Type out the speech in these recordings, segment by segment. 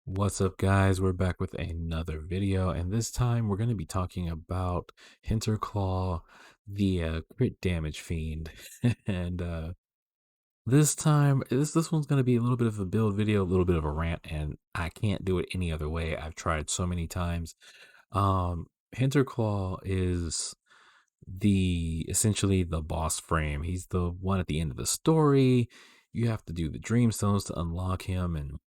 What's up, guys? We're back with another video, and this time we're going to be talking about Hinterclaw, the crit damage fiend. and this time, this one's going to be a little bit of a build video, a little bit of a rant, and I can't do it any other way. I've tried so many times. Hinterclaw is the essentially the boss frame. He's the one at the end of the story. You have to do the dreamstones to unlock him, and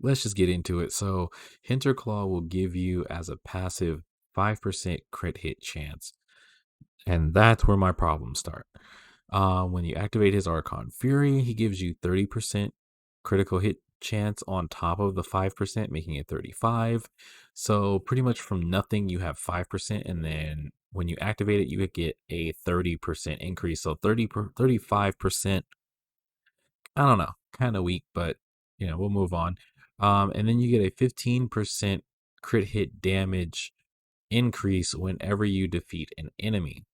let's just get into it. So, Hinterclaw will give you as a passive 5% crit hit chance. And that's where my problems start. When you activate his Archon Fury, he gives you 30% critical hit chance on top of the 5%, making it 35. So, pretty much from nothing, you have 5%. And then when you activate it, you would get a 30% increase. So, 35%. I don't know, kind of weak, but we'll move on. And then you get a 15% crit hit damage increase whenever you defeat an enemy.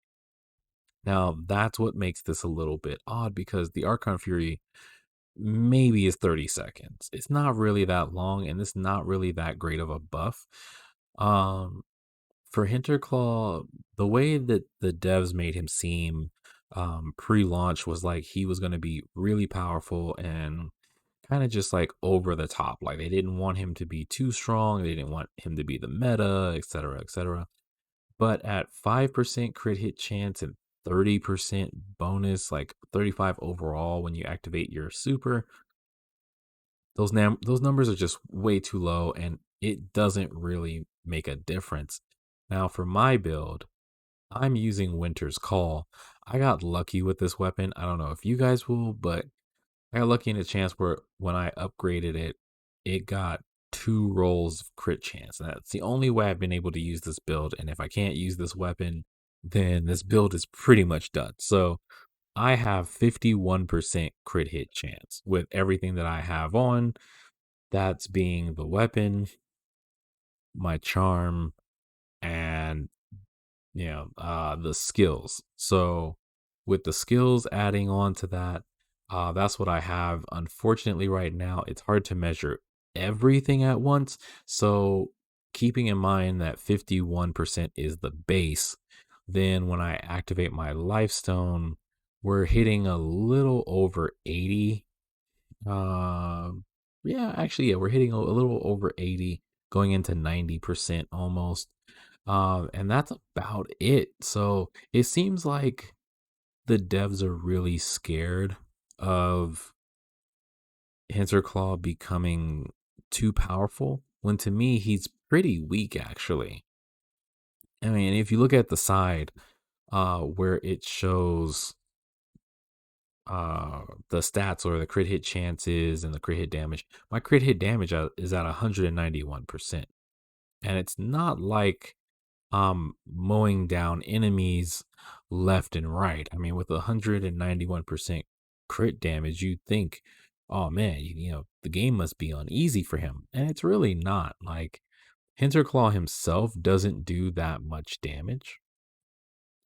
Now, that's what makes this a little bit odd because the Archon Fury maybe is 30 seconds. It's not really that long, and it's not really that great of a buff. Um, for Hinterclaw, the way that the devs made him seem pre-launch was like he was going to be really powerful and kind of just like over the top. Like they didn't want him to be too strong. They didn't want him to be the meta, etc., etc. But at 5% crit hit chance and 30% bonus, like 35 overall when you activate your super, those numbers are just way too low and it doesn't really make a difference. Now for my build, I'm using Winter's Call. I got lucky with this weapon. I don't know if you guys will, but I got lucky in a chance where when I upgraded it, it got 2 rolls of crit chance. And that's the only way I've been able to use this build. And if I can't use this weapon, then this build is pretty much done. So I have 51% crit hit chance with everything that I have on. That's being the weapon, my charm, and the skills. So with the skills adding on to that, that's what I have. Unfortunately, right now, it's hard to measure everything at once. So keeping in mind that 51% is the base, then when I activate my lifestone, we're hitting a little over 80. Yeah, actually, yeah, we're hitting a little over 80, going into 90% almost. And that's about it. So it seems like the devs are really scared of Hinterclaw becoming too powerful, when to me, he's pretty weak, actually. I mean, if you look at the side, where it shows the stats or the crit hit chances and the crit hit damage, my crit hit damage is at 191%. And it's not like mowing down enemies left and right. I mean, with 191% crit damage, you'd think, oh man, the game must be on easy for him. And it's really not. Like, Hinterclaw himself doesn't do that much damage.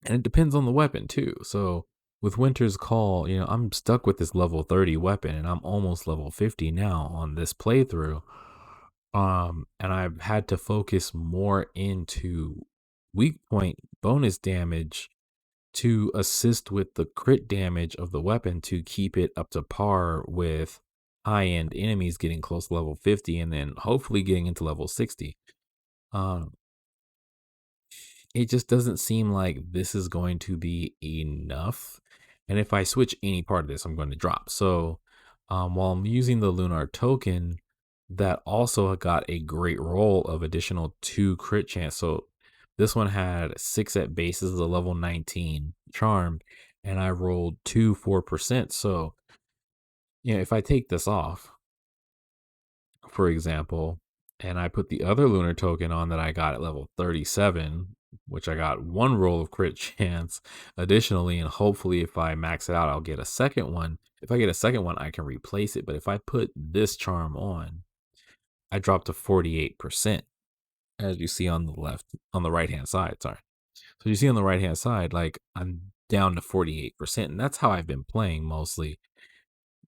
And it depends on the weapon too. So with Winter's Call, I'm stuck with this level 30 weapon and I'm almost level 50 now on this playthrough. And I've had to focus more into weak point bonus damage to assist with the crit damage of the weapon to keep it up to par with high end enemies getting close to level 50 and then hopefully getting into level 60. Um, it just doesn't seem like this is going to be enough. And if I switch any part of this, I'm going to drop. So while I'm using the Lunar token, that also got a great roll of additional 2 crit chance. So this one had 6 at bases, a level 19 charm, and I rolled 2 4%. So, if I take this off, for example, and I put the other lunar token on that I got at level 37, which I got 1 roll of crit chance additionally, and hopefully if I max it out, I'll get a second one. If I get a second one, I can replace it. But if I put this charm on, I drop to 48%, as you see on the right hand side. Sorry. So you see on the right hand side, like I'm down to 48%. And that's how I've been playing mostly.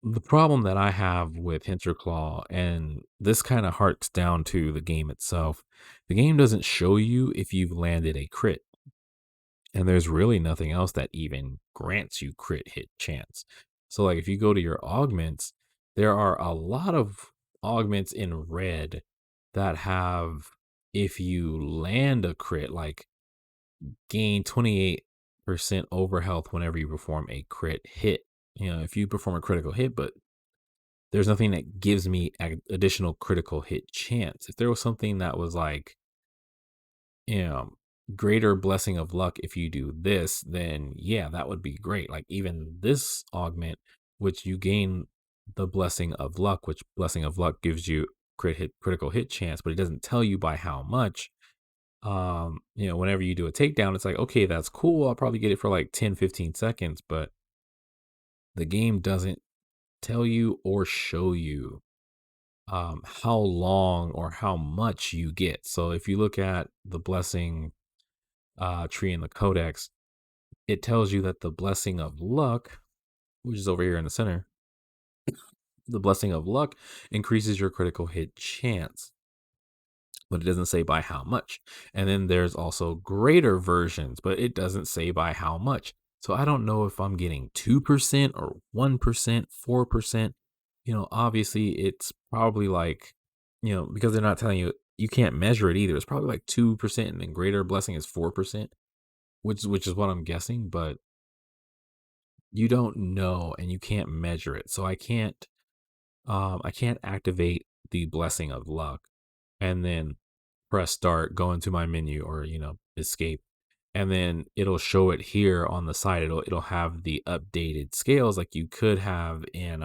The problem that I have with Hinterclaw, and this kind of harks down to the game itself, the game doesn't show you if you've landed a crit. And there's really nothing else that even grants you crit hit chance. So, like, if you go to your augments, there are a lot of augments in red that have, if you land a crit, like gain 28% over health whenever you perform a crit hit. If you perform a critical hit, but there's nothing that gives me additional critical hit chance. If there was something that was like, you know, greater blessing of luck if you do this, then yeah, that would be great. Like even this augment, which you gain the blessing of luck, which blessing of luck gives you critical hit chance, but it doesn't tell you by how much. Whenever you do a takedown, it's like, okay, that's cool. I'll probably get it for like 10, 15 seconds, but the game doesn't tell you or show you how long or how much you get. So if you look at the blessing tree in the codex, it tells you that the blessing of luck, which is over here in the center, the blessing of luck increases your critical hit chance, but it doesn't say by how much. And then there's also greater versions, but it doesn't say by how much. So I don't know if I'm getting 2% or 1%, 4%. Obviously it's probably like, because they're not telling you, you can't measure it either. It's probably like 2% and then greater blessing is 4%, which is what I'm guessing, but you don't know and you can't measure it. So I can't activate the blessing of luck and then press start, go into my menu or, escape. And then it'll show it here on the side. It'll have the updated scales like you could have in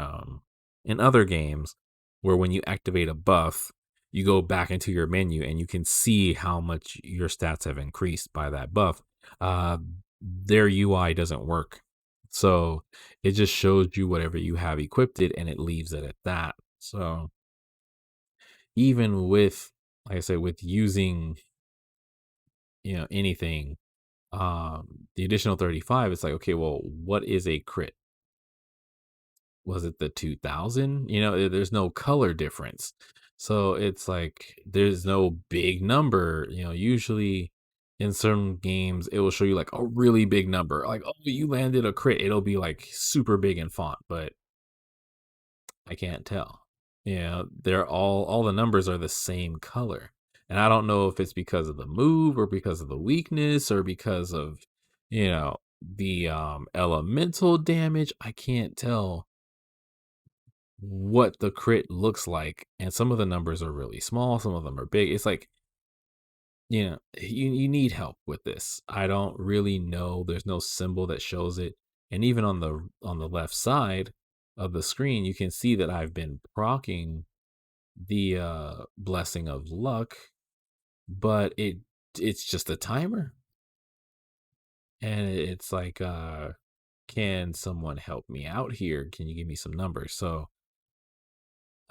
other games where when you activate a buff, you go back into your menu and you can see how much your stats have increased by that buff. Uh their UI doesn't work. So it just shows you whatever you have equipped it and it leaves it at that. So even with, like I said, with using, anything, the additional 35, it's like, okay, well, what is a crit? Was it the 2000? There's no color difference. So it's like there's no big number. Usually in some games, it will show you like a really big number. Like, oh, you landed a crit. It'll be like super big in font, but I can't tell. They're all the numbers are the same color. And I don't know if it's because of the move or because of the weakness or because of, the elemental damage. I can't tell what the crit looks like. And some of the numbers are really small, some of them are big. It's like, you need help with this. I don't really know. There's no symbol that shows it. And even on the left side of the screen, you can see that I've been procking the blessing of luck, but it's just a timer. And it's like, can someone help me out here? Can you give me some numbers? So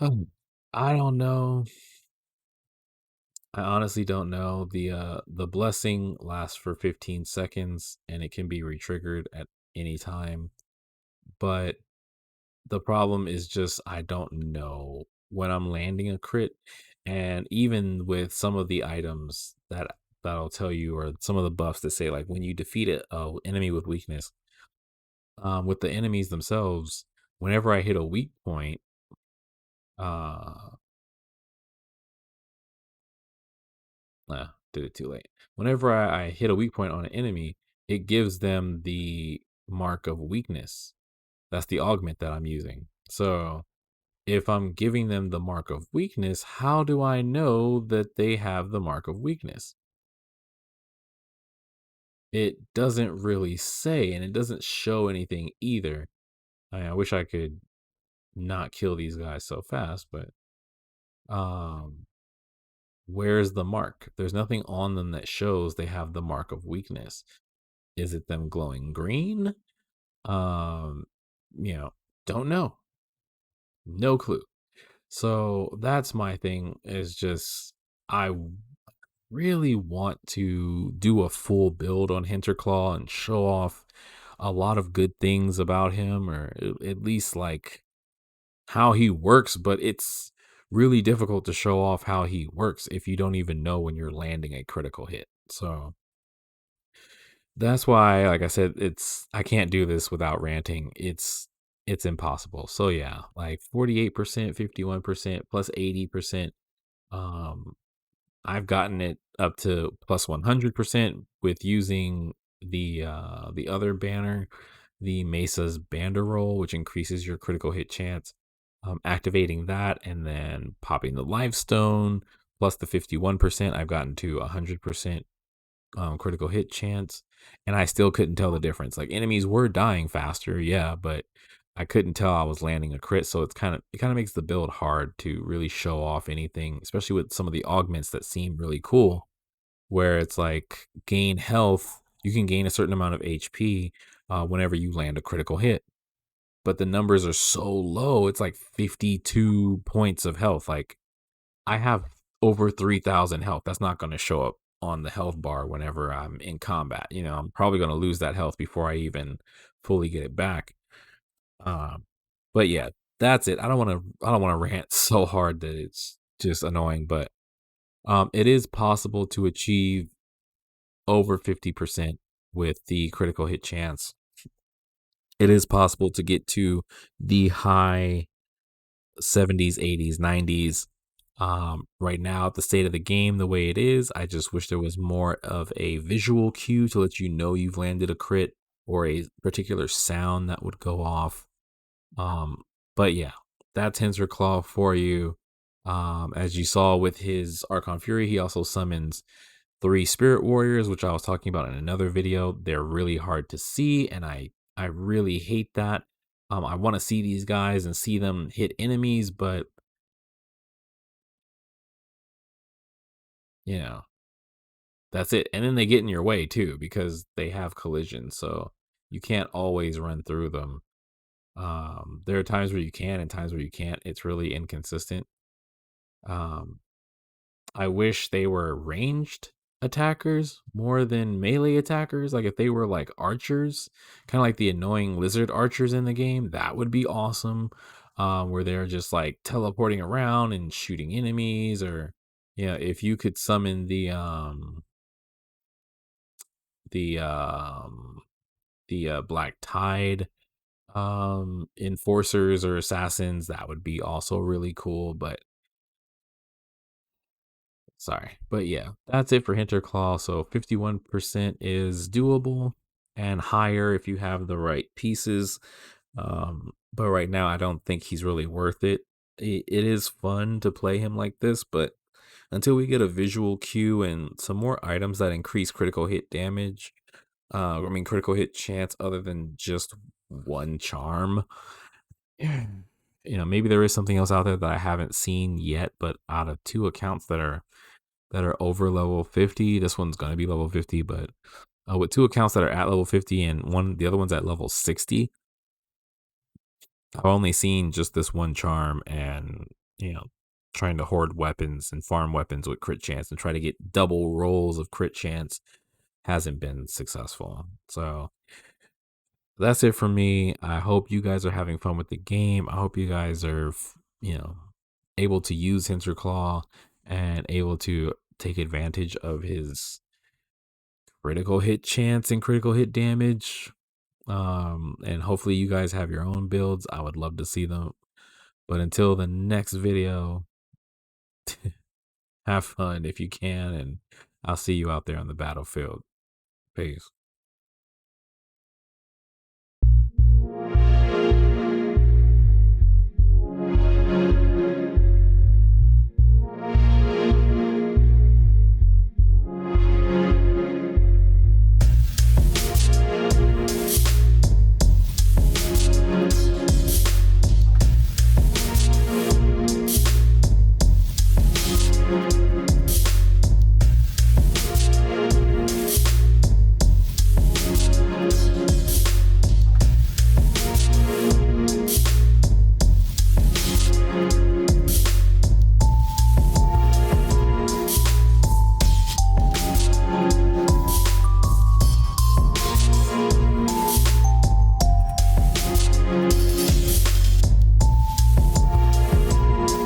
um, I don't know. I honestly don't know. The blessing lasts for 15 seconds and it can be retriggered at any time. But the problem is just I don't know when I'm landing a crit. And even with some of the items that'll tell you, or some of the buffs that say like when you defeat a enemy with weakness, with the enemies themselves, whenever I hit a weak point, uh did it too late. Whenever I hit a weak point on an enemy, it gives them the mark of weakness. That's the augment that I'm using. So if I'm giving them the mark of weakness, how do I know that they have the mark of weakness? It doesn't really say, and it doesn't show anything either. I wish I could not kill these guys so fast, but um, where's the mark? There's nothing on them that shows they have the mark of weakness. Is it them glowing green? Um, you know, don't know. No clue. So that's my thing is just I really want to do a full build on Hinterclaw and show off a lot of good things about him, or at least like how he works, but it's really difficult to show off how he works if you don't even know when you're landing a critical hit. So that's why, like I said, I can't do this without ranting. It's impossible. So yeah, like 48%, 51% plus 80%. Um, I've gotten it up to plus 100% with using the other banner, the Mesa's Banderol, which increases your critical hit chance. Activating that and then popping the life stone plus the 51%, I've gotten to 100% critical hit chance, and I still couldn't tell the difference. Like enemies were dying faster, yeah, but I couldn't tell I was landing a crit. So it kind of makes the build hard to really show off anything, especially with some of the augments that seem really cool. Where it's like gain health, you can gain a certain amount of HP whenever you land a critical hit, but the numbers are so low. It's like 52 points of health. Like I have over 3,000 health. That's not going to show up on the health bar whenever I'm in combat. I'm probably going to lose that health before I even fully get it back. Um, but yeah, that's it. I don't want to rant so hard that it's just annoying, but it is possible to achieve over 50% with the critical hit chance. It is possible to get to the high 70s, 80s, 90s. Right now, the state of the game, the way it is, I just wish there was more of a visual cue to let you know you've landed a crit or a particular sound that would go off. Um, but yeah, that's Hinter Claw for you. As you saw with his Archon Fury, he also summons three Spirit Warriors, which I was talking about in another video. They're really hard to see, and I really hate that. I want to see these guys and see them hit enemies, but you know, that's it. And then they get in your way too because they have collision, so you can't always run through them. There are times where you can and times where you can't. It's really inconsistent. Um, I wish they were ranged attackers more than melee attackers. Like if they were like archers, kind of like the annoying lizard archers in the game, that would be awesome. Where they're just like teleporting around and shooting enemies, or yeah, if you could summon the Black Tide enforcers or assassins, that would be also really cool. But sorry. But yeah, that's it for Hinterclaw. So 51% is doable and higher if you have the right pieces. But right now, I don't think he's really worth it. It is fun to play him like this, but until we get a visual cue and some more items that increase critical hit damage, critical hit chance other than just one charm. Yeah. Maybe there is something else out there that I haven't seen yet, but out of two accounts that are over level 50. This one's going to be level 50, but with two accounts that are at level 50 and the other one's at level 60, I've only seen just this one charm and, you know, trying to hoard weapons and farm weapons with crit chance and try to get double rolls of crit chance hasn't been successful. So that's it for me. I hope you guys are having fun with the game. I hope you guys are, able to use Hinterclaw and able to take advantage of his critical hit chance and critical hit damage. And hopefully you guys have your own builds. I would love to see them. But until the next video, have fun if you can, and I'll see you out there on the battlefield. Peace.